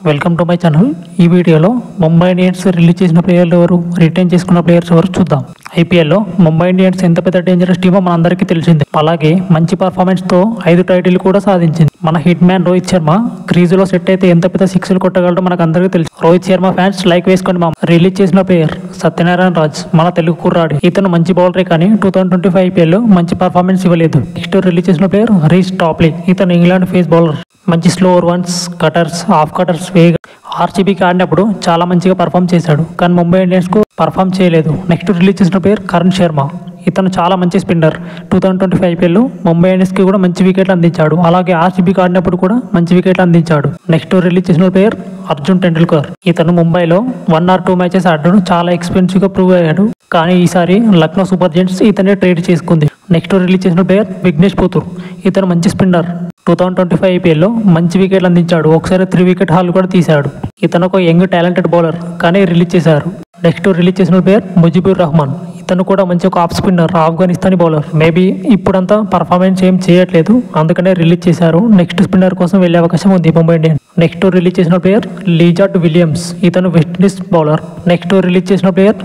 Welcome to my channel. ఈ వీడియోలో Mumbai Indians release చేసిన ప్లేయర్లు ఎవరు, రిటైన్ చేసుకున్న ప్లేయర్స్ ఎవరు చూద్దాం. ఐపీఎల్లో ముంబై ఇండియన్స్ ఎంత పెద్ద డేంజరస్ టీమో మనందరికీ తెలిసిందే. అలాగే మంచి పర్ఫార్మెన్స్తో 5 టైటిల్ కూడా సాధించింది. మన హిట్ మ్యాన్ రోహిత్ శర్మ క్రీజులో సెట్ అయితే ఎంత పెద్ద సిక్స్లు కొట్టగలడో మనకు అందరికీ తెలుసు. రోహిత్ శర్మ ఫ్యాన్స్ లైక్ వేసుకోండి. రిలీజ్ చేసిన ప్లేయర్ సత్యనారాయణ రాజ్, మన తెలుగు కుర్రాడు. ఇతను మంచి బౌలరే కానీ 2025 ఐపీఎల్లో మంచి పర్ఫార్మెన్స్ ఇవ్వలేదు. నెక్స్ట్ రిలీజ్ చేసిన ప్లేయర్ రీస్ టాప్లీ. ఇతను ఇంగ్లాండ్ ఫేస్ బౌలర్. మంచి slower ones, cutters, half cutters వేగ ఆర్సీబీకి ఆడినప్పుడు చాలా మంచిగా పర్ఫామ్ చేశాడు, కానీ ముంబై ఇండియన్స్ కు పర్ఫామ్ చేయలేదు. నెక్స్ట్ రిలీజ్ చేసిన ప్లేయర్ కరణ్ శర్మ. ఇతను చాలా మంచి స్పిన్నర్. 2025 ఐపీఎల్లో ముంబై ఇండియన్స్ కి కూడా మంచి వికెట్లు అందించాడు. అలాగే ఆర్సీబీకి ఆడినప్పుడు కూడా మంచి వికెట్లు అందించాడు. నెక్స్ట్ రిలీజ్ చేసిన ప్లేయర్ అర్జున్ టెండూల్కర్. ఇతను ముంబైలో 1 or 2 మ్యాచెస్ ఆడడం చాలా ఎక్స్పెన్సివ్ గా ప్రూవ్ అయ్యాడు, కానీ ఈసారి లక్నో సూపర్ జెయింట్స్ ఇతనే ట్రేడ్ చేసుకుంది. నెక్స్ట్ రిలీజ్ చేసిన ప్లేయర్ విఘ్నేష్ పుతూర్. ఇతను మంచి స్పిన్నర్. 2025 ఐపీఎల్లో మంచి వికెట్లు అందించాడు. ఒకసారి 3 వికెట్ హాల్ కూడా తీశాడు. ఇతను ఒక యంగ్ టాలెంటెడ్ బౌలర్, కానీ రిలీజ్ చేశారు. నెక్స్ట్ రిలీజ్ చేసిన ప్లేయర్ ముజిబుర్ రహమాన్. ఇతను కూడా మంచి ఒక ఆఫ్ స్పిన్నర్, ఆఫ్ఘనిస్తానీ బౌలర్. మేబీ ఇప్పుడంతా పర్ఫార్మెన్స్ ఏం చేయట్లేదు, అందుకనే రిలీజ్ చేశారు. నెక్స్ట్ స్పిన్నర్ కోసం వెళ్లే అవకాశం ఉంది ముంబై ఇండియన్స్. నెక్స్ట్ రిలీజ్ చేసిన ప్లేయర్ లీజార్డ్ విలియమ్స్. ఇతను వెస్టిండీస్ బౌలర్. నెక్స్ట్ రిలీజ్ చేసిన ప్లేయర్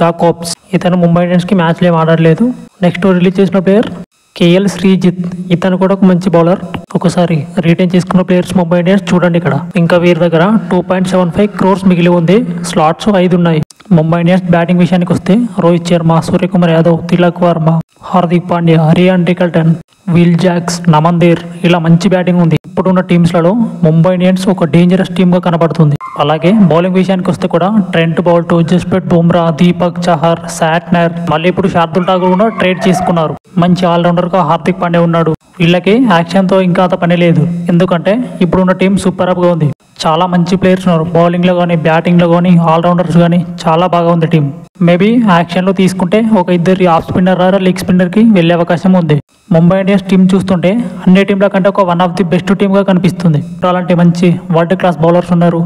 జాకోబ్స్. ఇతను ముంబై ఇండియన్స్ కి మ్యాచ్లు ఏం ఆడలేదు. నెక్స్ట్ రిలీజ్ చేసిన ప్లేయర్ కేఎల్ శ్రీజిత్. ఇతను కూడా ఒక మంచి బౌలర్. ఒకసారి రిటైన్ చేసుకున్న ప్లేయర్స్ ముంబై ఇండియన్స్ చూడండి ఇక్కడ. ఇంకా వీరి దగ్గర 2.75 crores మిగిలి ఉంది. స్లాట్స్ 5 ఉన్నాయి. ముంబై ఇండియన్స్ బ్యాటింగ్ విషయానికి వస్తే Rohit Sharma, Suryakumar Yadav, Tilak Varma, Hardik Pandya, Ryan Rickelton, Will Jacks, Naman Dhir, ఇలా మంచి బ్యాటింగ్ ఉంది. ఇప్పుడున్న టీమ్స్లలో ముంబై ఇండియన్స్ ఒక డేంజరస్ టీమ్ గా కనబడుతుంది. అలాగే బౌలింగ్ విషయానికి వస్తే కూడా Trent Boult, Jasprit Bumrah, Deepak Chahar, Santner, మళ్ళీ ఇప్పుడు శార్దుల్ ఠాకూర్ కూడా ట్రేడ్ చేసుకున్నారు. మంచి ఆల్రౌండర్ గా హార్దిక్ పాండ్యా ఉన్నాడు. వీళ్ళకి యాక్షన్ తో ఇంకా అంత పని లేదు, ఎందుకంటే ఇప్పుడున్న టీం సూపర్ అప్ గా ఉంది. చాలా మంచి ప్లేయర్స్ ఉన్నారు. బౌలింగ్ లో కానీ, బ్యాటింగ్ లో కానీ, ఆల్రౌండర్స్ కానీ చాలా బాగా ఉంది టీం. మేబీ యాక్షన్ లో తీసుకుంటే ఒక 2 ఆఫ్ స్పిన్నర్ లెగ్ స్పిన్నర్ కి వెళ్లే అవకాశం ఉంది. ముంబై ఇండియన్స్ టీం చూస్తుంటే అన్ని టీంల కంటే ఒక 1 of the బెస్ట్ టీమ్ గా కనిపిస్తుంది. అలాంటి మంచి వరల్డ్ క్లాస్ బౌలర్స్ ఉన్నారు.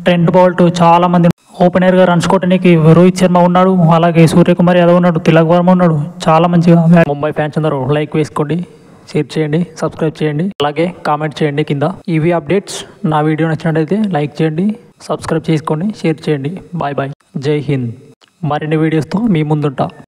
ట్రెంట్ బౌల్ట్, చాలా మంది ఓపెనర్ గా రన్స్ కొట్టడానికి రోహిత్ శర్మ ఉన్నాడు. అలాగే సూర్యకుమార్ యాదవ్ ఉన్నాడు, తిలక్ వర్మ ఉన్నాడు. చాలా మంచిగా ముంబై ఫ్యాన్స్ అందరూ లైక్ వేసుకోండి, షేర్ చేయండి, సబ్స్క్రైబ్ చేయండి, అలాగే కామెంట్ చేయండి కింద. ఇవి అప్డేట్స్. నా వీడియో నచ్చినట్లయితే లైక్ చేయండి, సబ్స్క్రైబ్ చేసుకోండి, షేర్ చేయండి. బాయ్ బాయ్, జై హింద్. మరిన్ని వీడియోస్తో మీ ముందుంటా.